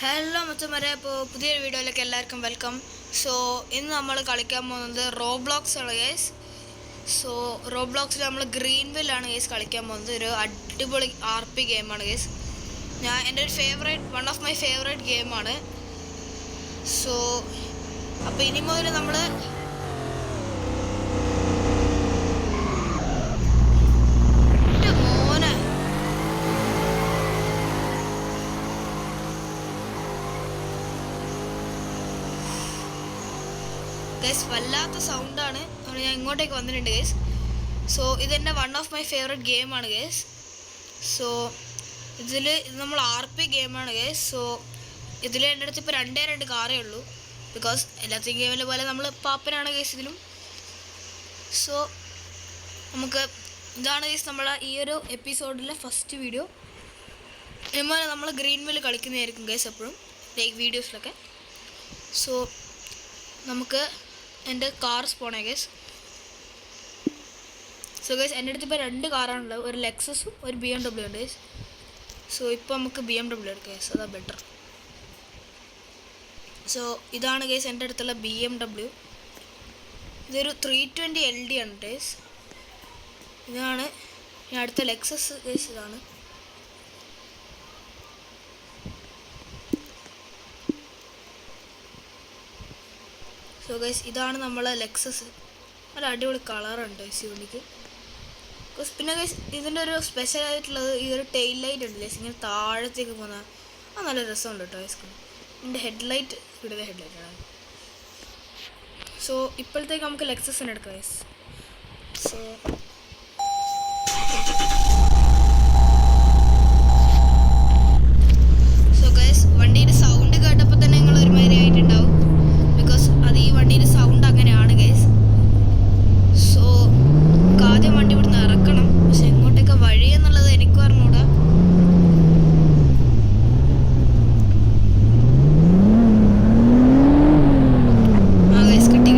Hello മച്ചന്മാരെ, അപ്പോൾ പുതിയൊരു വീഡിയോയിലേക്ക് എല്ലാവർക്കും വെൽക്കം. സോ ഇന്ന് നമ്മൾ കളിക്കാൻ പോകുന്നത് റോബ്ലോക്സ് ആണ് ഗൈസ്. സോ റോബ്ലോക്സിൽ നമ്മൾ ഗ്രീൻവില്ലാണ് ഗൈസ് കളിക്കാൻ പോകുന്നത്. ഒരു അടിപൊളി RP ഗെയിമാണ് ഗൈസ്. എൻ്റെ ഒരു വൺ ഓഫ് മൈ ഫേവറേറ്റ് ഗെയിമാണ്. സോ അപ്പോൾ ഇനി മുതൽ നമ്മൾ ഗൈസ് വല്ലാത്ത സൗണ്ടാണ്. അതുകൊണ്ട് ഞാൻ ഇങ്ങോട്ടേക്ക് വന്നിട്ടുണ്ട് ഗൈസ്. സോ ഇതെൻ്റെ വൺ ഓഫ് മൈ ഫേവറേറ്റ് ഗെയിമാണ് ഗൈസ്. സോ ഇത് നമ്മൾ RP ഗെയിമാണ് ഗൈസ്. സോ ഇതിൽ എൻ്റെ അടുത്ത് ഇപ്പോൾ രണ്ട് കാറേ ഉള്ളൂ. ബിക്കോസ് എല്ലാത്തിനും ഗെയിമിലെ പോലെ നമ്മൾ പാപ്പനാണ് ഗൈസ് ഇതിലും. സോ ഇതാണ് ഗൈസ് നമ്മളെ ഈ ഒരു എപ്പിസോഡിലെ ഫസ്റ്റ് വീഡിയോ. ഇതുപോലെ നമ്മൾ ഗ്രീൻവിൽ കളിക്കുന്നതായിരിക്കും ഗൈസ് എപ്പോഴും ലൈക്ക് വീഡിയോസിലൊക്കെ. സോ നമുക്ക് എൻ്റെ കാർ സ്പോണേ ഗൈസ്. സോ ഗൈസ് എൻ്റെ അടുത്ത് ഇപ്പോൾ രണ്ട് കാറാണുള്ളത്. ഒരു ലെക്സസും ഒരു BMW ഉണ്ട് ഗൈസ്. സോ ഇപ്പോൾ നമുക്ക് BMW എടുക്കാം ഗൈസ്, അതാ ബെറ്റർ. സോ ഇതാണ് ഗൈസ് എൻ്റെ അടുത്തുള്ള BMW. ഇതൊരു 320 LD ആണ് ഗൈസ്. ഇതാണ് ഞാൻ അടുത്ത ലെക്സസ് ഗൈസ്. ഇതാണ് സോ ഗൈസ് ഇതാണ് നമ്മളെ ലെക്സസ്. നല്ല അടിപൊളി കളറുണ്ട് ഗൈസ്, യൂണിക്ക്. പിന്നെ ഗൈസ് ഇതിൻ്റെ ഒരു സ്പെഷ്യൽ ആയിട്ടുള്ളത് ഈ ഒരു ടെയിൽ ലൈറ്റ് ഉണ്ട് ഗൈസ്, ഇങ്ങനെ താഴത്തേക്ക് പോകുന്ന അത് നല്ല രസമുണ്ട് കേട്ടോ ഗൈസ്. ഇതിൻ്റെ ഹെഡ്ലൈറ്റ് ഇവിടുത്തെ ഹെഡ്ലൈറ്റാണ്. സോ ഇപ്പോഴത്തേക്ക് നമുക്ക് ലെക്സസിന് എടുക്കാം ഗൈസ്. സോ ഗൈസ് വണ്ടിയുടെ സൗണ്ട് കേട്ടപ്പോൾ തന്നെ നിങ്ങൾ ഒരുമാതിരി ആയിട്ടുണ്ടാവും. ബിക്കോസ് അത് ഈ വണ്ടിയുടെ സൗണ്ട് അങ്ങനെയാണ് ഗൈസ്. സോ ആദ്യം വണ്ടി ഇവിടുന്ന് ഇറക്കണം. പക്ഷെ എങ്ങോട്ടൊക്കെ വഴി എന്നുള്ളത് എനിക്ക് പറഞ്ഞൂടാ. ആ ഗൈസ് കിട്ടി.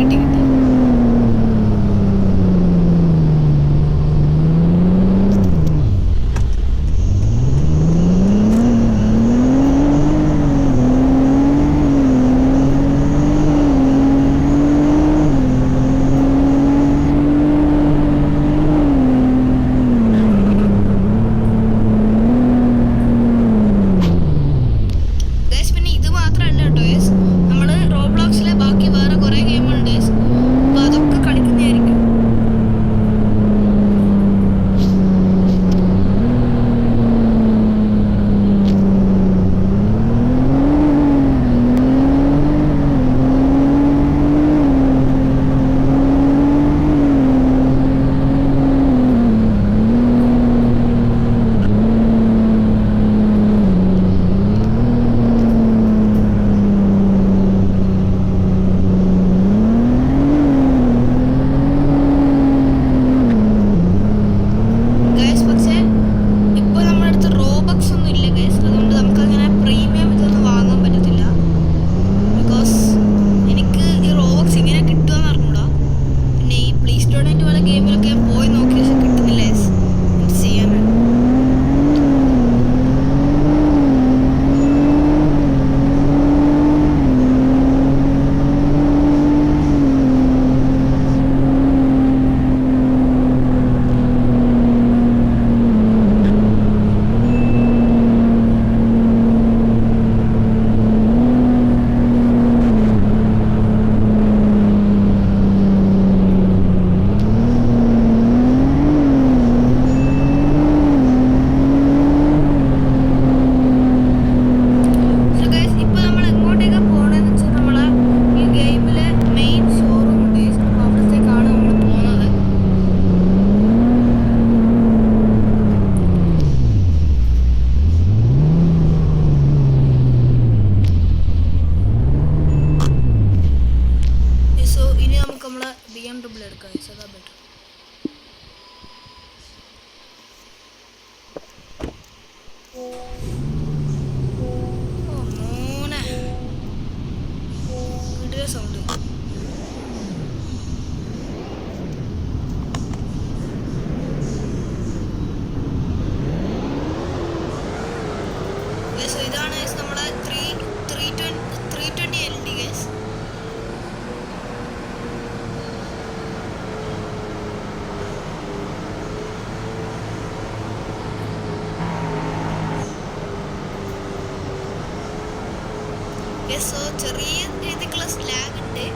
സോ ചെറിയ രീതിക്കുള്ള സ്ലാഗ് ഉണ്ട്,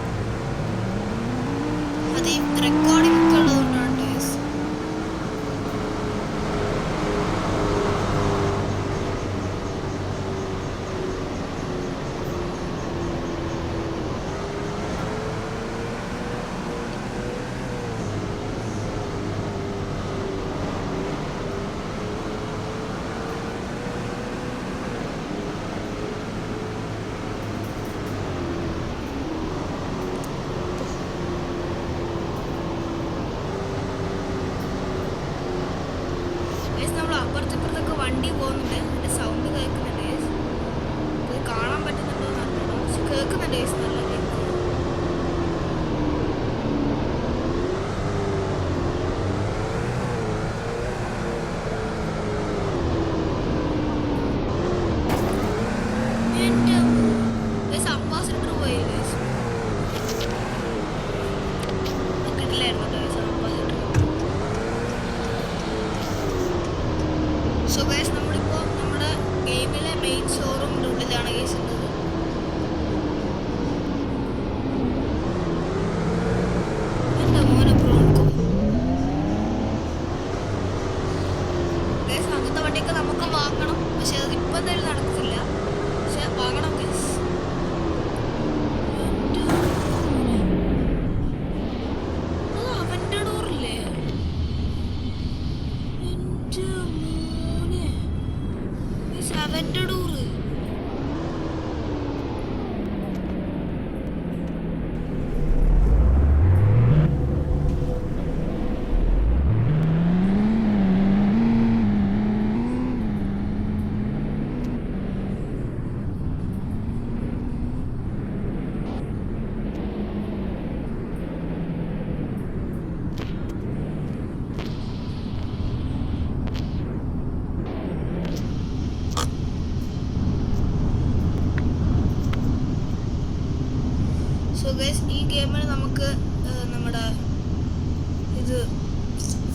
അത് റെക്കോർഡിംഗ് ഒക്കെ ഉള്ളതുകൊണ്ടാണ്. നമ്മൾ അപ്പുറത്തിപ്പുറത്തൊക്കെ വണ്ടി പോകുന്നുണ്ട്, അതിൻ്റെ സൗണ്ട് കേൾക്കുന്നുണ്ട്. അത് കാണാൻ പറ്റുന്നുണ്ടോ എന്ന് അറിഞ്ഞോ, പക്ഷെ കേൾക്കുന്നുണ്ട് നല്ല കേൾക്കും. അംബാസിഡർ പോയില്ലേ, കിട്ടില്ലായിരുന്നു അംബാസിഡർ. സോ ഗൈസ് നമ്മളിപ്പോൾ നമ്മുടെ ഗെയിമിലെ മെയിൻ ഷോറൂമിൻ്റെ ഉള്ളിലാണ് ഗൈസ് ഉള്ളത്. എൻ്റെ മോനെ ബ്രോൺകോ ഗൈസ്, അങ്ങനത്തെ വണ്ടിയൊക്കെ നമുക്ക് വാങ്ങണം, പക്ഷെ അതിപ്പോൾ എന്തായാലും നടക്കില്ല, പക്ഷെ വാങ്ങണം ഗൈസ്. അത് അവൻ്റെ ഡോറില്ലേ, എൻ്റെ മോനെ അവൻ്റെ ഡോറ്. സോ ഗൈസ് ഈ ഗെയിമിൽ നമുക്ക് നമ്മുടെ ഇത്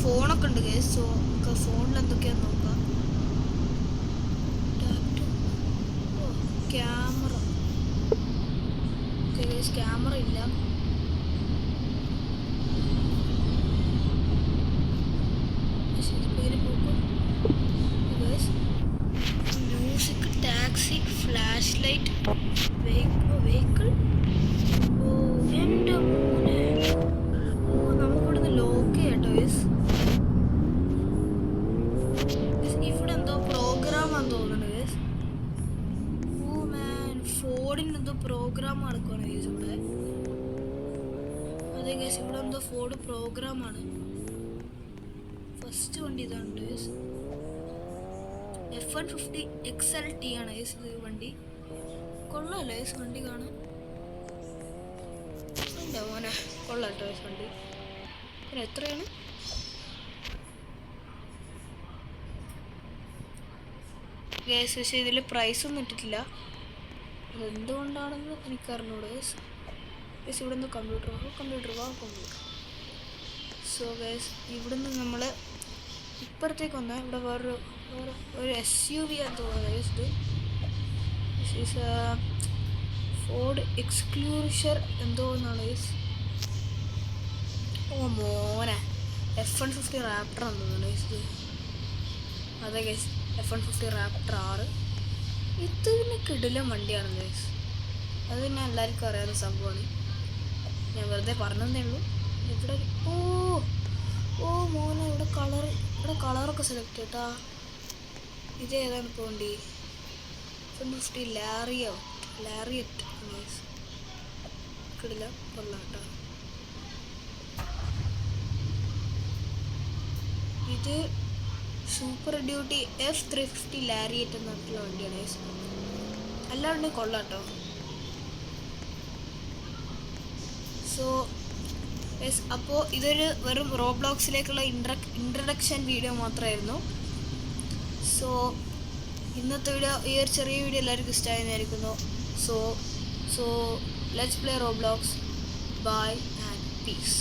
ഫോണൊക്കെ ഉണ്ട് ഗൈസ്. സോ നമുക്ക് ഫോണിൽ എന്തൊക്കെയാന്ന് നോക്കാം. ക്യാമറ, ഓക്കെ ഗൈസ് ക്യാമറ ഇല്ല. Music, taxi, flash light, vehicle. എൻ്റെ മോനെ, നമുക്കിവിടുന്ന് ലോക്ക് ചെയ്യട്ടോ ഗൈസ്. ഇവിടെ എന്തോ പ്രോഗ്രാമാന്ന് തോന്നുന്നുണ്ട് ഗൈസ്. ഓ മാൻ, ഫോർഡിൻ്റെ എന്തോ പ്രോഗ്രാം നടക്കുവാണ് ഗൈസ് ഇവിടെ. അതെ ഗൈസ്, ഇവിടെ എന്തോ ഫോർഡ് പ്രോഗ്രാമാണ്. ഫസ്റ്റ് വണ്ടി ഇതാണ് ഗൈസ്, F150 XLT ആണ് ഗൈസ് ഇത് വണ്ടി. കൊള്ളാമല്ലേ ഗൈസ് വണ്ടി കാണാൻ, എൻ്റെ മോനെ കൊള്ളാട്ടോ ഗൈസ് വണ്ടി. പിന്നെ എത്രയാണ് ഗൈസ്? പക്ഷേ ഇതിൽ പ്രൈസൊന്നും ഇട്ടിട്ടില്ല, അതെന്തുകൊണ്ടാണെന്ന് എനിക്കറിഞ്ഞൂടെ ഗൈസ്. ഗൈസ് ഇവിടെ നിന്ന് കമ്പ്യൂട്ടർ. സോ ഗൈസ് ഇവിടുന്ന് നമ്മൾ ഇപ്പുറത്തേക്ക് വന്നാൽ ഇവിടെ വേറൊരു SUV ആണെന്ന് തോന്നുന്നത് ഗൈസ്. ഇത് ഫോർഡ് എക്സ്ക്ലൂഷർ എന്തോ എന്നാണ് ഗൈസ്. ഓ മോനെ, F150 റാപ്റ്റർ ആണെന്ന് തോന്നുന്നു ഗൈസ് ഇത്. അതെ ഗൈസ്, F150 റാപ്റ്റർ 6. ഇത് പിന്നെ കിടിലൻ വണ്ടിയാണ് ഗൈസ്, അത് പിന്നെ എല്ലാവർക്കും അറിയാവുന്ന സംഭവമാണ്. ഞാൻ വെറുതെ പറഞ്ഞതേ ഉള്ളൂ. ഇവിടെ ഓ മോനെ, ഇവിടെ കളറൊക്കെ സെലക്ട് ചെയ്യട്ടാ. ഇത് ഏതാണ് ഇപ്പോൾ വണ്ടി? F150 ലാരിയറ്റ് ഗൈസ്, കിടില കൊള്ളാട്ടോ. ഇത് സൂപ്പർ ഡ്യൂട്ടി F350 ലാരിയറ്റ് എന്നുള്ള വണ്ടിയാണ് ഗൈസ്. എല്ലാ വണ്ടിയും കൊള്ളാട്ടോ. സോ യെസ്, അപ്പോൾ ഇതൊരു വെറും റോബ്ലോക്സിലേക്കുള്ള ഇൻട്രഡക്ഷൻ വീഡിയോ മാത്രമായിരുന്നു. സോ ഇന്നത്തെ വീഡിയോ, ഈ ഒരു ചെറിയ വീഡിയോ എല്ലാവർക്കും ഇഷ്ടമായിരിക്കുന്നു. So let's play Roblox. Bye and piece.